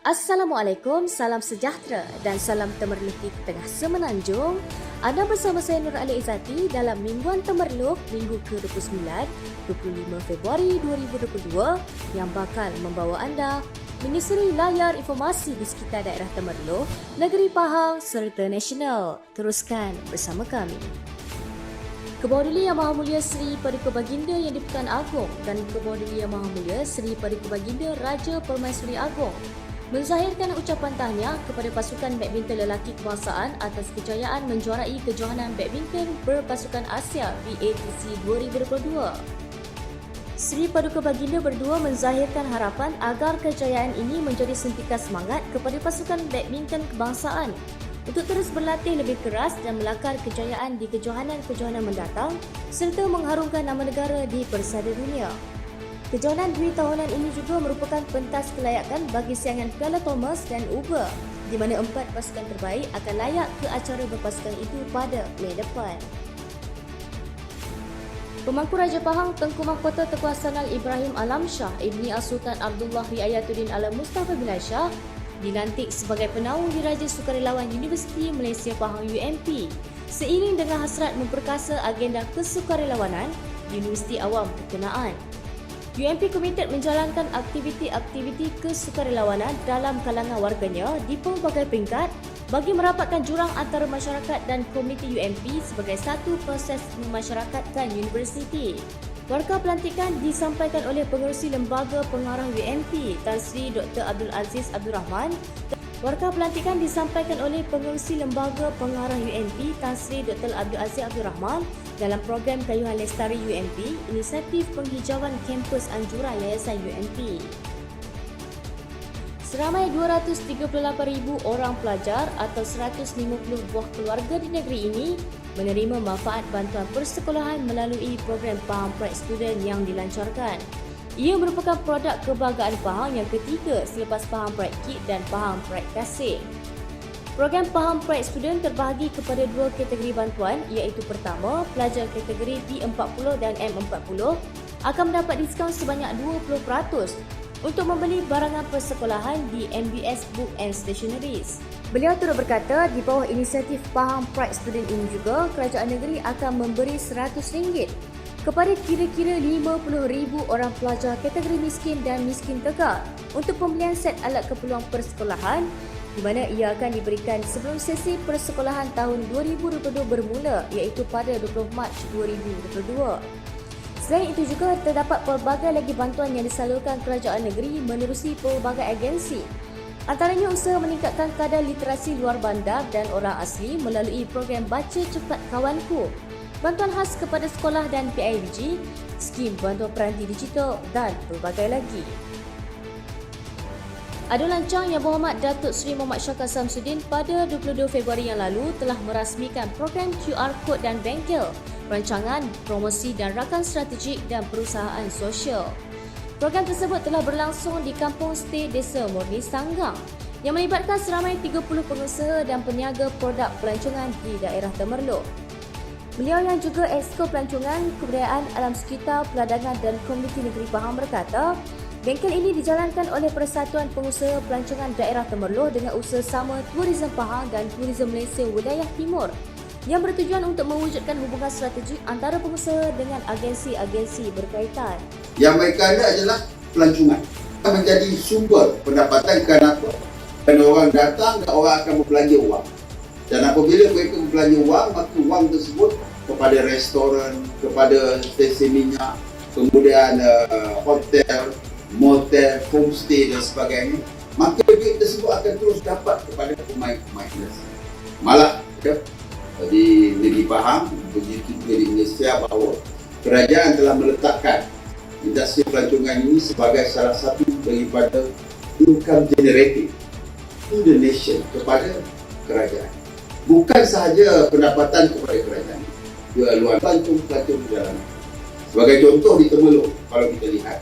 Assalamualaikum, salam sejahtera dan salam Temerloh di tengah semenanjung. Anda bersama saya Nur Ali Izzati dalam Mingguan Temerloh minggu ke-29, 25 Februari 2022 yang bakal membawa anda menyusuri layar informasi di sekitar daerah Temerloh, negeri Pahang serta nasional. Teruskan bersama kami. Kebawah Duli Yang Maha Mulia Seri Paduka Baginda Yang di-Pertuan Agong dan Kebawah Duli Yang Maha Mulia Seri Paduka Baginda Raja Permaisuri Agong menzahirkan ucapan tahniah kepada pasukan badminton lelaki kebangsaan atas kejayaan menjuarai kejohanan badminton berpasukan Asia BATC 2022. Seri Paduka Baginda berdua menzahirkan harapan agar kejayaan ini menjadi suntikan semangat kepada pasukan badminton kebangsaan untuk terus berlatih lebih keras dan melakar kejayaan di kejohanan-kejohanan mendatang serta mengharumkan nama negara di persada dunia. Kejohanan 2 tahunan ini juga merupakan pentas kelayakan bagi siangan Piala Thomas dan Uber, di mana 4 pasukan terbaik akan layak ke acara berpasukan itu pada Mei depan. Pemangku Raja Pahang Tengku Mahkota Tengku Hasanal Ibrahim Alam Shah Ibni As-Sultan Abdullah Riayatuddin Alam Mustafa Bilal Shah dilantik sebagai penaung diraja sukarelawan Universiti Malaysia Pahang UMP seiring dengan hasrat memperkasa agenda kesukarelawanan di Universiti Awam berkenaan. UMP komited menjalankan aktiviti-aktiviti kesukarelawanan dalam kalangan warganya di pelbagai peringkat bagi merapatkan jurang antara masyarakat dan komuniti UMP sebagai satu proses memasyarakatkan universiti. Warka pelantikan disampaikan oleh Pengerusi Lembaga Pengarah UMP Tan Sri Dr. Abdul Aziz Abdul Rahman. Warka pelantikan disampaikan oleh Pengerusi Lembaga Pengarah UMP Tan Sri Dr. Abdul Aziz Abdul Rahman dalam program Kayuhan Lestari UMP, inisiatif penghijauan kampus anjuran Yayasan UMP. Seramai 238,000 orang pelajar atau 150 buah keluarga di negeri ini menerima manfaat bantuan persekolahan melalui program Pahang Pride Student yang dilancarkan. Ia merupakan produk kebanggaan Pahang yang ketiga selepas Pahang Pride Kit dan Pahang Pride Kasih. Program Pahang Pride Student terbahagi kepada 2 kategori bantuan iaitu pertama, pelajar kategori B40 dan M40 akan mendapat diskaun sebanyak 20% untuk membeli barangan persekolahan di MBS Book and Stationeries. Beliau turut berkata di bawah inisiatif Pahang Pride Student ini juga kerajaan negeri akan memberi RM100 kepada kira-kira 50,000 orang pelajar kategori miskin dan miskin tekak untuk pembelian set alat keperluan persekolahan di mana ia akan diberikan sebelum sesi persekolahan tahun 2022 bermula iaitu pada 20 Mac 2022. Selain itu juga terdapat pelbagai lagi bantuan yang disalurkan kerajaan negeri menerusi pelbagai agensi. Antaranya usaha meningkatkan kadar literasi luar bandar dan orang asli melalui program Baca Cepat Kawanku, bantuan khas kepada sekolah dan PIBG, skim bantuan peranti digital dan pelbagai lagi. Adun Lancang Yang Berhormat Datuk Seri Muhammad Syakar Samsudin pada 22 Februari yang lalu telah merasmikan program QR Code dan Bengkel, rancangan, promosi dan rakan strategik dan perusahaan sosial. Program tersebut telah berlangsung di Kampung Stay Desa Murni Sanggang yang melibatkan seramai 30 pengusaha dan peniaga produk pelancongan di daerah Temerloh. Beliau yang juga Exco Pelancongan, Kebudayaan Alam Sekitar, Peladangan dan Komuniti Negeri Pahang berkata, bengkel ini dijalankan oleh Persatuan Pengusaha Pelancongan Daerah Temerloh dengan usaha sama Tourism Pahang dan Tourism Malaysia Wilayah Timur yang bertujuan untuk mewujudkan hubungan strategik antara pengusaha dengan agensi-agensi berkaitan. Yang mereka ada adalah pelancongan. Menjadi sumber pendapatan kenapa? Kerana orang datang dan orang akan berbelanja wang. Dan apabila mereka berbelanja wang, maka wang tersebut kepada restoran, kepada stesen minyak, kemudian hotel, motel, homestay dan sebagainya, maka duit tersebut akan terus dapat kepada pemain-pemain industri. Malah di negeri Pahang, begitu juga di Malaysia, bahawa kerajaan telah meletakkan industri pelancongan ini sebagai salah satu daripada income generating to the nation kepada kerajaan. Bukan sahaja pendapatan kepada kerajaan, juga luar pelancong perjalanan. Sebagai contoh di Temerloh, kalau kita lihat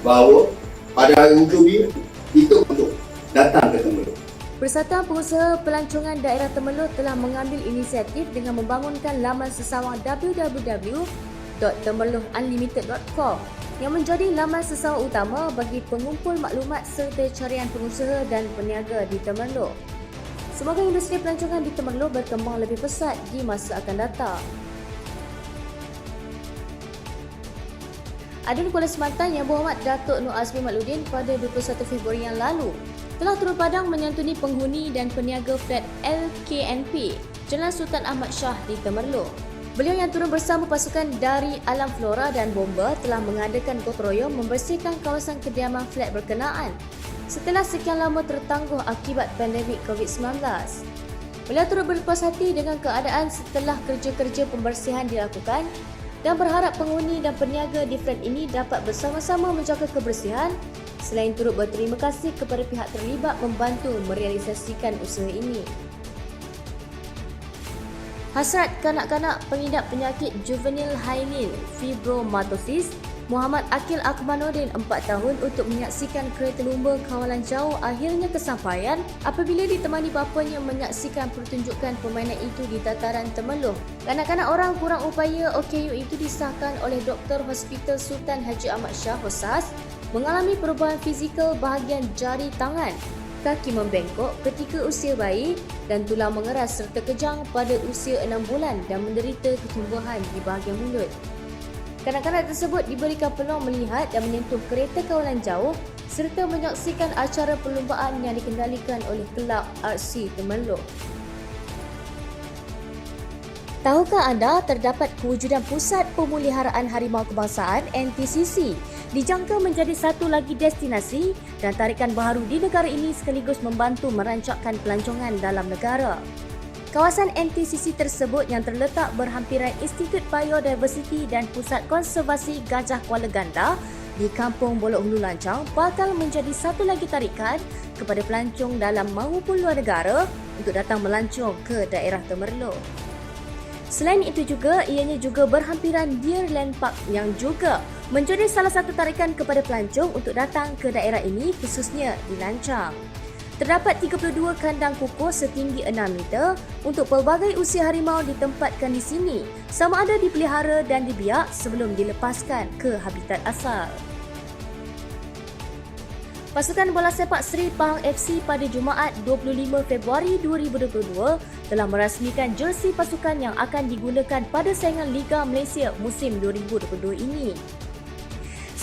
bahawa pada hari hujung minggu kita untuk datang ke Temerloh. Persatuan Pengusaha Pelancongan Daerah Temerloh telah mengambil inisiatif dengan membangunkan laman sesawang www www.temerlohunlimited.com yang menjadi laman sesama utama bagi pengumpul maklumat serta carian pengusaha dan peniaga di Temerloh. Semoga industri pelancongan di Temerloh berkembang lebih pesat di masa akan datang. Adun Kuala Semantan Yang Berhormat Datuk Nur Azmi Matludin pada 21 Februari yang lalu telah turun padang menyantuni penghuni dan peniaga flat LKNP Jalan Sultan Ahmad Shah di Temerloh. Beliau yang turun bersama pasukan dari Alam Flora dan Bomba telah mengadakan gotong royong membersihkan kawasan kediaman flat berkenaan setelah sekian lama tertangguh akibat pandemik COVID-19. Beliau turut berpuas hati dengan keadaan setelah kerja-kerja pembersihan dilakukan dan berharap penghuni dan peniaga di flat ini dapat bersama-sama menjaga kebersihan selain turut berterima kasih kepada pihak terlibat membantu merealisasikan usaha ini. Hasrat kanak-kanak pengidap penyakit juvenil hyaline fibromatosis Muhammad Akil Akmanuddin 4 tahun untuk menyaksikan kereta lumba kawalan jauh akhirnya kesampaian apabila ditemani bapanya menyaksikan pertunjukan permainan itu di dataran Temerloh. Kanak-kanak orang kurang upaya OKU itu disahkan oleh Doktor Hospital Sultan Haji Ahmad Shah Hosas mengalami perubahan fizikal bahagian jari tangan, kaki membengkok ketika usia bayi dan tulang mengeras serta kejang pada usia 6 bulan dan menderita ketumbuhan di bahagian mulut. Kanak-kanak tersebut diberikan peluang melihat dan menyentuh kereta kawalan jauh serta menyaksikan acara perlumbaan yang dikendalikan oleh Kelab RC Temerloh. Tahukah anda terdapat kewujudan Pusat Pemuliharaan Harimau Kebangsaan NTCC dijangka menjadi satu lagi destinasi dan tarikan baharu di negara ini sekaligus membantu merancangkan pelancongan dalam negara. Kawasan NTCC tersebut yang terletak berhampiran Institut Biodiversity dan Pusat Konservasi Gajah Kuala Ganda di Kampung Bolok Hulu Lancang bakal menjadi satu lagi tarikan kepada pelancong dalam maupun luar negara untuk datang melancong ke daerah Temerloh. Selain itu juga, ianya juga berhampiran Deerland Park yang juga menjadi salah satu tarikan kepada pelancong untuk datang ke daerah ini khususnya di Lancang. Terdapat 32 kandang kukuh setinggi 6 meter untuk pelbagai usia harimau ditempatkan di sini, sama ada dipelihara dan dibiak sebelum dilepaskan ke habitat asal. Pasukan bola sepak Seri Pahang FC pada Jumaat 25 Februari 2022 telah merasmikan jersey pasukan yang akan digunakan pada saingan Liga Malaysia musim 2022 ini.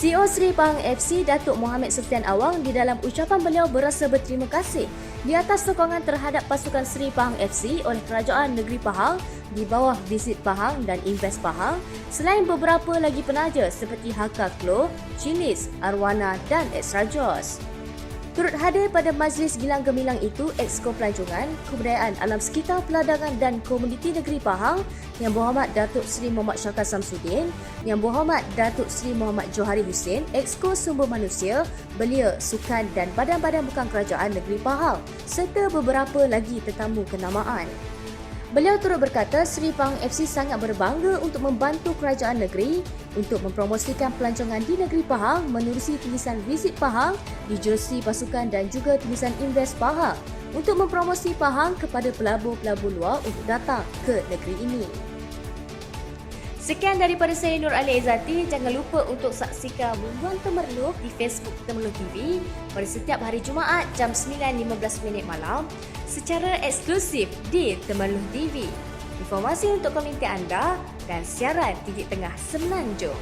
CEO Seri Pahang FC Datuk Mohamed Sufian Awang di dalam ucapan beliau berasa berterima kasih di atas sokongan terhadap pasukan Seri Pahang FC oleh Kerajaan Negeri Pahang di bawah Visit Pahang dan Invest Pahang selain beberapa lagi penaja seperti Hakka Klo, Chilis, Arwana dan Extra Jos. Turut hadir pada majlis gilang gemilang itu Exco Pelancongan, Kebudayaan Alam Sekitar Peladangan dan Komuniti Negeri Pahang Yang Berhormat Datuk Seri Muhammad Syakar Samsudin, Yang Berhormat Datuk Seri Muhammad Johari Hussein, Exco Sumber Manusia, Belia, Sukan dan Badan-Badan Bukan Kerajaan Negeri Pahang serta beberapa lagi tetamu kenamaan. Beliau turut berkata Seri Pahang FC sangat berbangga untuk membantu kerajaan negeri untuk mempromosikan pelancongan di negeri Pahang menerusi tulisan Visit Pahang di jersey pasukan dan juga tulisan Invest Pahang untuk mempromosi Pahang kepada pelabur-pelabur luar untuk datang ke negeri ini. Sekian daripada saya Nur Ali Izzati. Jangan lupa untuk saksikan Bumbung Temerloh di Facebook Temerloh TV pada setiap hari Jumaat jam 9.15 malam secara eksklusif di Temerloh TV. Informasi untuk komuniti anda dan siaran Titik Tengah Semenanjung.